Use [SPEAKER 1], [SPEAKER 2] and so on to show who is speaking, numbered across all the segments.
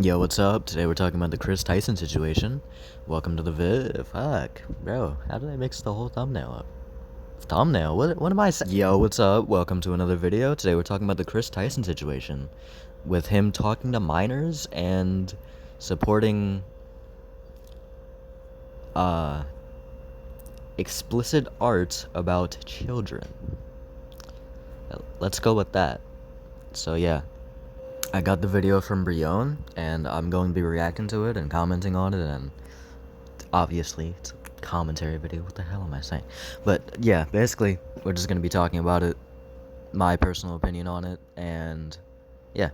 [SPEAKER 1] Yo, what's up? Today we're talking about the Kris Tyson situation. Welcome to the vid. Fuck, bro, how did I mix the whole thumbnail up? Thumbnail? What am I saying? Yo, what's up? Welcome to another video. Today we're talking about the Kris Tyson situation, with him talking to minors and supporting explicit art about children. Let's go with that. So yeah, I got the video from Brion, and I'm going to be reacting to it and commenting on it, and obviously it's a commentary video. What the hell am I saying? But yeah, basically we're just going to be talking about it, my personal opinion on it, and yeah.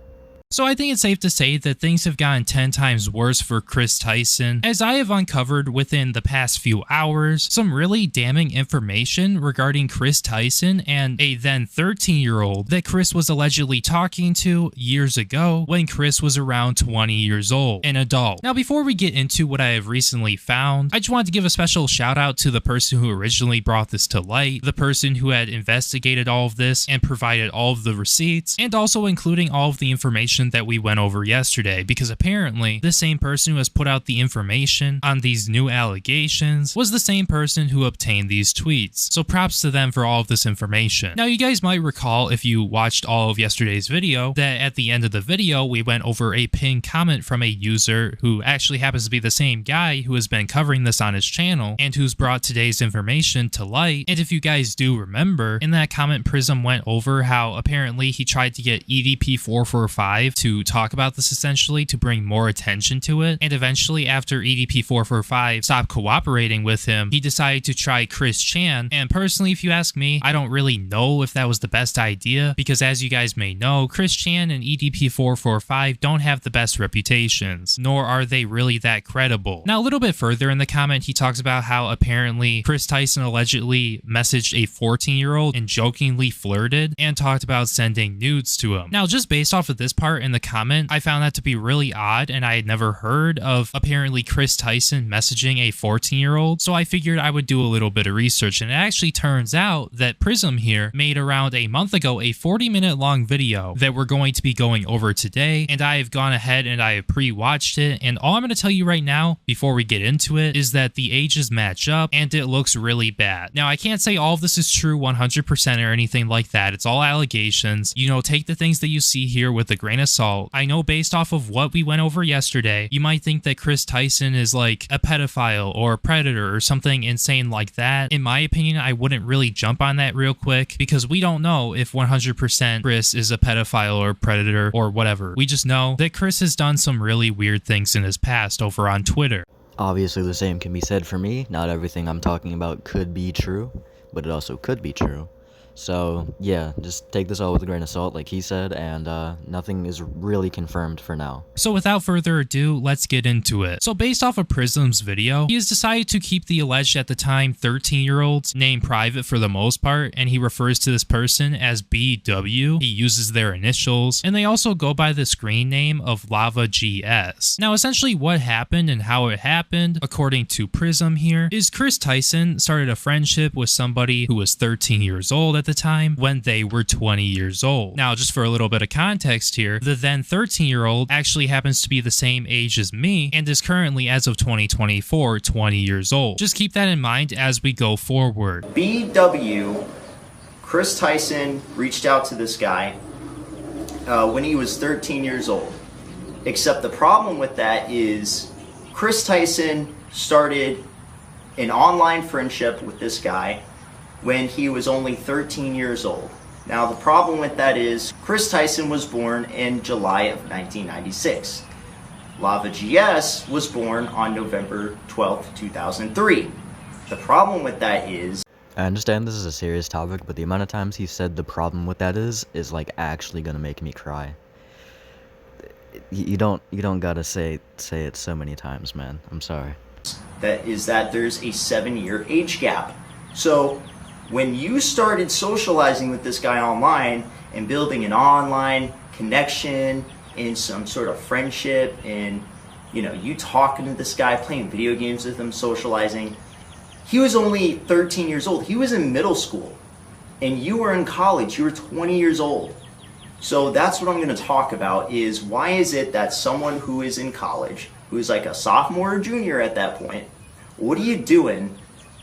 [SPEAKER 2] So I think it's safe to say that things have gotten 10 times worse for Kris Tyson, as I have uncovered within the past few hours some really damning information regarding Kris Tyson and a then 13-year-old that Kris was allegedly talking to years ago when Kris was around 20 years old, an adult. Now before we get into what I have recently found, I just wanted to give a special shout out to the person who originally brought this to light, the person who had investigated all of this and provided all of the receipts, and also including all of the information that we went over yesterday, because apparently the same person who has put out the information on these new allegations was the same person who obtained these tweets. So props to them for all of this information. Now you guys might recall, if you watched all of yesterday's video, that at the end of the video we went over a pinned comment from a user who actually happens to be the same guy who has been covering this on his channel and who's brought today's information to light. And if you guys do remember, in that comment Prism went over how apparently he tried to get EDP445 to talk about this, essentially to bring more attention to it, and eventually after EDP445 stopped cooperating with him, he decided to try Chris Chan. And personally, if you ask me, I don't really know if that was the best idea, because as you guys may know, Chris Chan and EDP445 don't have the best reputations, nor are they really that credible. Now a little bit further in the comment, he talks about how apparently Kris Tyson allegedly messaged a 14-year-old and jokingly flirted and talked about sending nudes to him. Now just based off of this part in the comment, I found that to be really odd, and I had never heard of apparently Kris Tyson messaging a 14-year-old, so I figured I would do a little bit of research, and it actually turns out that Prism here made around a month ago a 40-minute long video that we're going to be going over today, and I have gone ahead and I have pre-watched it, and all I'm going to tell you right now before we get into it is that the ages match up and it looks really bad. Now I can't say all of this is true 100% or anything like that, it's all allegations. You know, take the things that you see here with a grain of salt. I know based off of what we went over yesterday, you might think that Kris Tyson is like a pedophile or a predator or something insane like that. In my opinion, I wouldn't really jump on that real quick, because we don't know if 100% Kris is a pedophile or predator or whatever. We just know that Kris has done some really weird things in his past over on Twitter.
[SPEAKER 1] Obviously the same can be said for me. Not everything I'm talking about could be true, but it also could be true. So yeah, just take this all with a grain of salt, like he said, and nothing is really confirmed for now.
[SPEAKER 2] So without further ado, let's get into it. So based off of Prism's video, he has decided to keep the alleged at the time 13-year-old's name private for the most part, and he refers to this person as BW. He uses their initials, and they also go by the screen name of Lava GS. Now essentially what happened and how it happened, according to Prism here, is Kris Tyson started a friendship with somebody who was 13 years old at the time when they were 20 years old. Now just for a little bit of context here, the then 13-year-old actually happens to be the same age as me and is currently, as of 2024, 20 years old. Just keep that in mind as we go forward.
[SPEAKER 3] BW, Kris Tyson reached out to this guy when he was 13 years old. Except the problem with that is Kris Tyson started an online friendship with this guy when he was only 13 years old. Now the problem with that is Kris Tyson was born in July of 1996. Lava GS was born on November 12th, 2003. The problem with that is,
[SPEAKER 1] I understand this is a serious topic, but the amount of times he said the problem with that is like actually gonna make me cry. You don't gotta say it so many times, man. I'm sorry.
[SPEAKER 3] that there's a 7-year age gap. So when you started socializing with this guy online and building an online connection and some sort of friendship, and you talking to this guy, playing video games with him, socializing, he was only 13 years old. He was in middle school and you were in college. You were 20 years old. So that's what I'm going to talk about, is why is it that someone who is in college, who's like a sophomore or junior at that point, what are you doing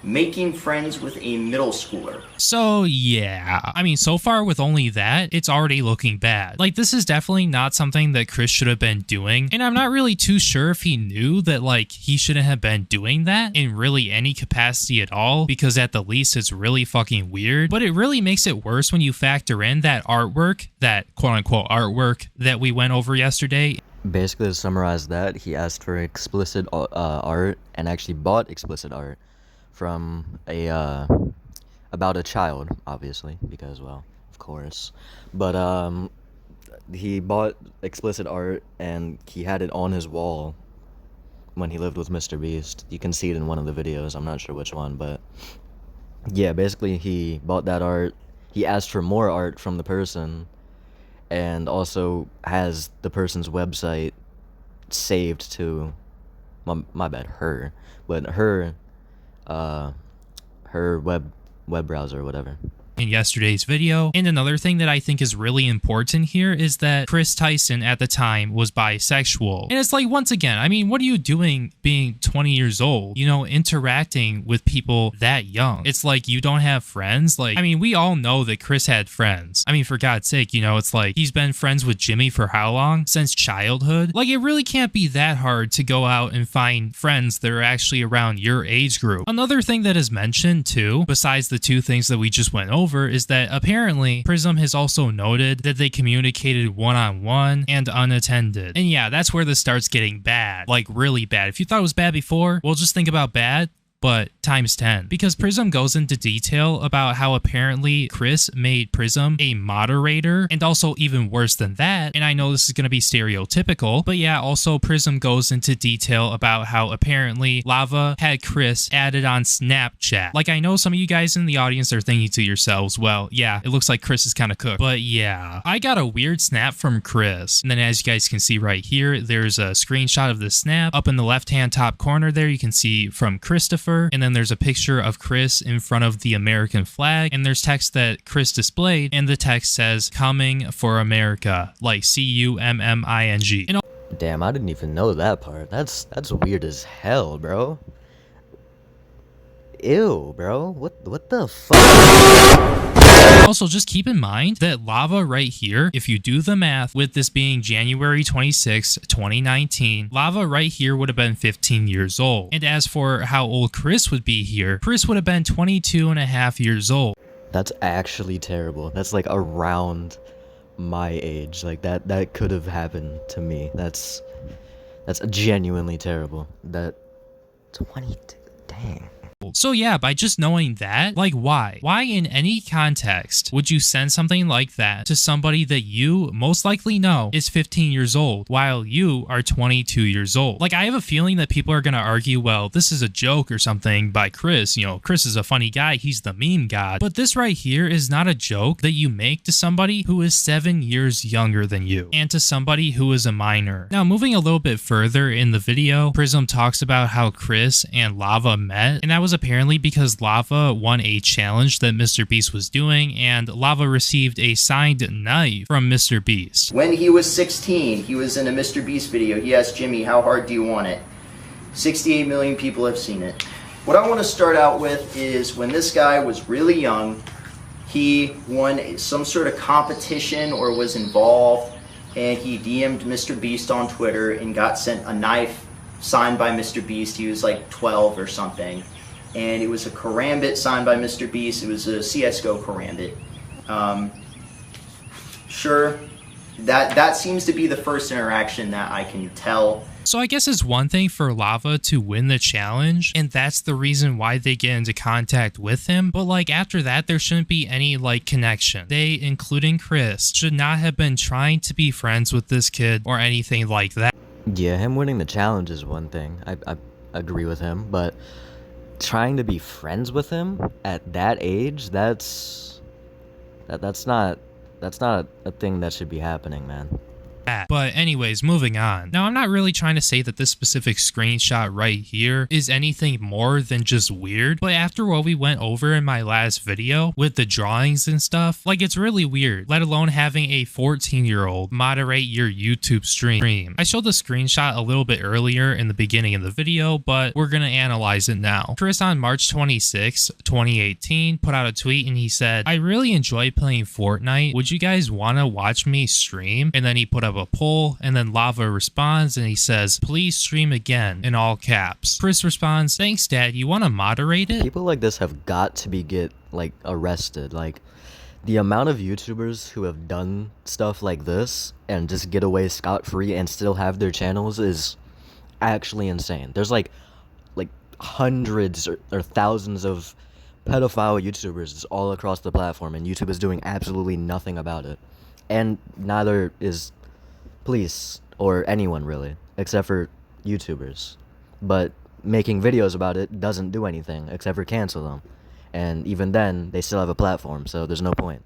[SPEAKER 3] making friends with a middle schooler?
[SPEAKER 2] So yeah, I mean, so far with only that, it's already looking bad. Like, this is definitely not something that Kris should have been doing, and I'm not really too sure if he knew that, like, he shouldn't have been doing that in really any capacity at all, because at the least it's really fucking weird. But it really makes it worse when you factor in that artwork, that quote-unquote artwork that we went over yesterday.
[SPEAKER 1] Basically, to summarize that, he asked for explicit art and actually bought explicit art from about a child, obviously, because, well, of course. But he bought explicit art and he had it on his wall when he lived with Mr. Beast. You can see it in one of the videos. I'm not sure which one, but yeah, basically he bought that art. He asked for more art from the person, and also has the person's website saved to my bad, her, but her web browser or whatever.
[SPEAKER 2] In yesterday's video. And another thing that I think is really important here is that Kris Tyson at the time was bisexual. And it's like, once again, I mean, what are you doing being 20 years old, you know, interacting with people that young? It's like, you don't have friends. Like, I mean, we all know that Kris had friends. I mean, for God's sake, you know, it's like, he's been friends with Jimmy for how long? Since childhood? Like, it really can't be that hard to go out and find friends that are actually around your age group. Another thing that is mentioned too, besides the two things that we just went over, is that apparently Prism has also noted that they communicated one-on-one and unattended. And yeah, that's where this starts getting bad, like really bad. If you thought it was bad before, well, just think about bad, but times 10. Because Prism goes into detail about how apparently Kris made Prism a moderator, and also even worse than that, and I know this is going to be stereotypical, but yeah, also Prism goes into detail about how apparently Lava had Kris added on Snapchat. Like, I know some of you guys in the audience are thinking to yourselves, well, yeah, it looks like Kris is kind of cooked. But yeah, I got a weird snap from Kris, and then as you guys can see right here, there's a screenshot of the snap. Up in the left-hand top corner there, you can see from Christopher, and then there's a picture of Kris in front of the American flag, and there's text that Kris displayed, and the text says, "Coming for America," like CUMMING. And
[SPEAKER 1] Damn, I didn't even know that part. That's weird as hell, bro. Ew, bro. What the fuck?
[SPEAKER 2] also, just keep in mind that Lava right here, if you do the math, with this being January 26, 2019, Lava right here would have been 15 years old. And as for how old Kris would be here, Kris would have been 22 and a half years old.
[SPEAKER 1] That's actually terrible. That's like around my age. Like that could have happened to me. That's genuinely terrible. That 22, dang.
[SPEAKER 2] So yeah, by just knowing that, like why? Why in any context would you send something like that to somebody that you most likely know is 15 years old while you are 22 years old? Like, I have a feeling that people are going to argue, well, this is a joke or something by Kris. You know, Kris is a funny guy. He's the meme god. But this right here is not a joke that you make to somebody who is 7 years younger than you and to somebody who is a minor. Now, moving a little bit further in the video, Prism talks about how Kris and Lava met, and that was apparently because Lava won a challenge that Mr. Beast was doing, and Lava received a signed knife from Mr. Beast.
[SPEAKER 3] When he was 16, he was in a Mr. Beast video. He asked Jimmy, how hard do you want it? 68 million people have seen it. What I want to start out with is when this guy was really young, he won some sort of competition or was involved, and he DM'd Mr. Beast on Twitter and got sent a knife signed by Mr. Beast. He was like 12 or something. And it was a karambit signed by Mr. Beast. It was a CSGO karambit. Sure, that seems to be the first interaction that I can tell.
[SPEAKER 2] So I guess it's one thing for Lava to win the challenge, and that's the reason why they get into contact with him, but like after that, there shouldn't be any like connection. They, including Kris, should not have been trying to be friends with this kid or anything like that.
[SPEAKER 1] Yeah, him winning the challenge is one thing. I agree with him, but trying to be friends with him at that age, that's not a thing that should be happening, man.
[SPEAKER 2] But anyways, moving on. Now, I'm not really trying to say that this specific screenshot right here is anything more than just weird, but after what we went over in my last video with the drawings and stuff, like, it's really weird, let alone having a 14-year-old moderate your YouTube stream. I showed the screenshot a little bit earlier in the beginning of the video, but we're gonna analyze it now. Kris on March 26, 2018 put out a tweet and he said, "I really enjoy playing Fortnite. Would you guys wanna watch me stream?" And then he put up a poll, and then Lava responds and he says, "Please stream again," in all caps. Kris responds, "Thanks, Dad. You want to moderate it?"
[SPEAKER 1] People like this have got to be arrested. Like, the amount of YouTubers who have done stuff like this and just get away scot-free and still have their channels is actually insane. There's like hundreds or thousands of pedophile YouTubers all across the platform, and YouTube is doing absolutely nothing about it. And neither is police or anyone really, except for YouTubers. But making videos about it doesn't do anything except for cancel them. And even then, they still have a platform, so there's no point.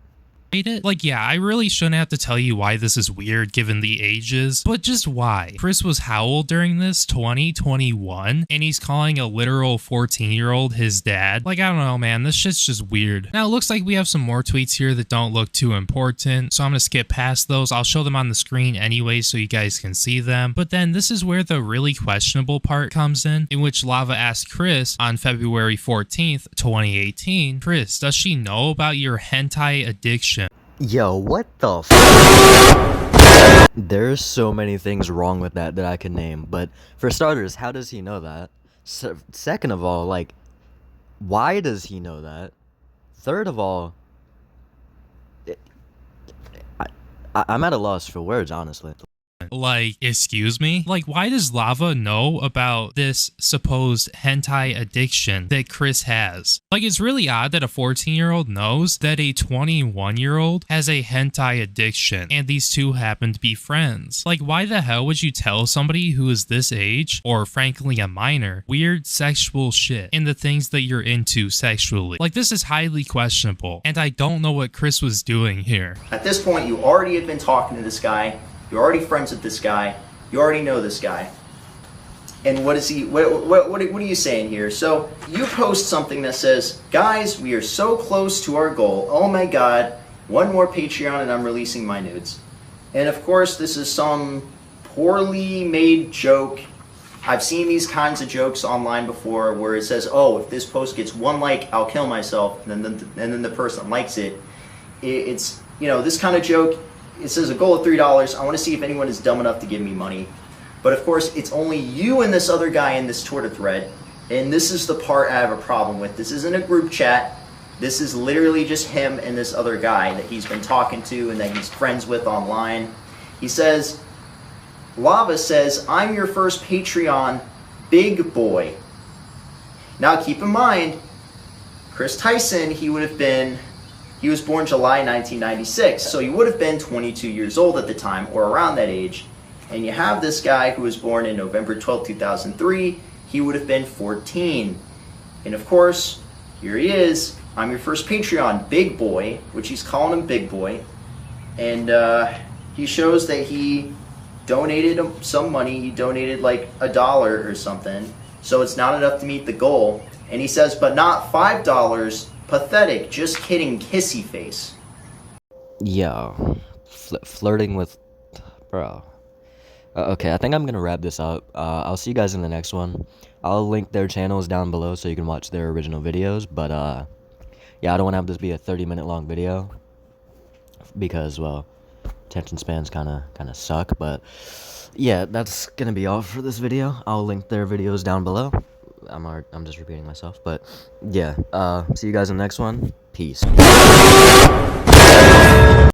[SPEAKER 2] It? Like, yeah, I really shouldn't have to tell you why this is weird given the ages, but just why? Kris was how old during this? 2021? And he's calling a literal 14-year-old his dad? Like, I don't know, man, this shit's just weird. Now, it looks like we have some more tweets here that don't look too important, so I'm gonna skip past those. I'll show them on the screen anyway so you guys can see them. But then this is where the really questionable part comes in which Lava asked Kris on February 14th, 2018, "Kris, does she know about your hentai addiction?"
[SPEAKER 1] Yo, what the There's so many things wrong with that I can name, but for starters, how does he know that? Second of all, like, why does he know that? Third of all, I'm at a loss for words, honestly.
[SPEAKER 2] Like, excuse me? Like, why does Lava know about this supposed hentai addiction that Kris has? Like, it's really odd that a 14-year-old knows that a 21-year-old has a hentai addiction, and these two happen to be friends. Like, why the hell would you tell somebody who is this age, or frankly a minor, weird sexual shit and the things that you're into sexually? Like, this is highly questionable, and I don't know what Kris was doing here.
[SPEAKER 3] At this point, you already have been talking to this guy. You're already friends with this guy. You already know this guy. And what is he? What are you saying here? So you post something that says, "Guys, we are so close to our goal. Oh my God, one more Patreon and I'm releasing my nudes." And of course, this is some poorly made joke. I've seen these kinds of jokes online before, where it says, "Oh, if this post gets one like, I'll kill myself," and then the person likes it. It's, you know, this kind of joke. It says a goal of $3. I want to see if anyone is dumb enough to give me money. But of course, it's only you and this other guy in this Twitter thread. And this is the part I have a problem with. This isn't a group chat. This is literally just him and this other guy that he's been talking to and that he's friends with online. He says, Lava says, "I'm your first Patreon, big boy." Now keep in mind, Kris Tyson, he was born July 1996, so he would have been 22 years old at the time, or around that age. And you have this guy who was born in November 12, 2003, he would have been 14. And of course, here he is, "I'm your first Patreon, big boy," which he's calling him big boy. And he shows that he donated some money, he donated like $1 or something, so it's not enough to meet the goal. And he says, "But not $5, pathetic, just kidding, kissy face."
[SPEAKER 1] Yo, flirting with, bro. Okay, I think I'm gonna wrap this up. I'll see you guys in the next one. I'll link their channels down below so you can watch their original videos. But yeah, I don't want to have this be a 30-minute long video because, well, attention spans kind of suck. But yeah, that's gonna be all for this video. I'll link their videos down below. I'm just repeating myself, but yeah, see you guys in the next one. Peace.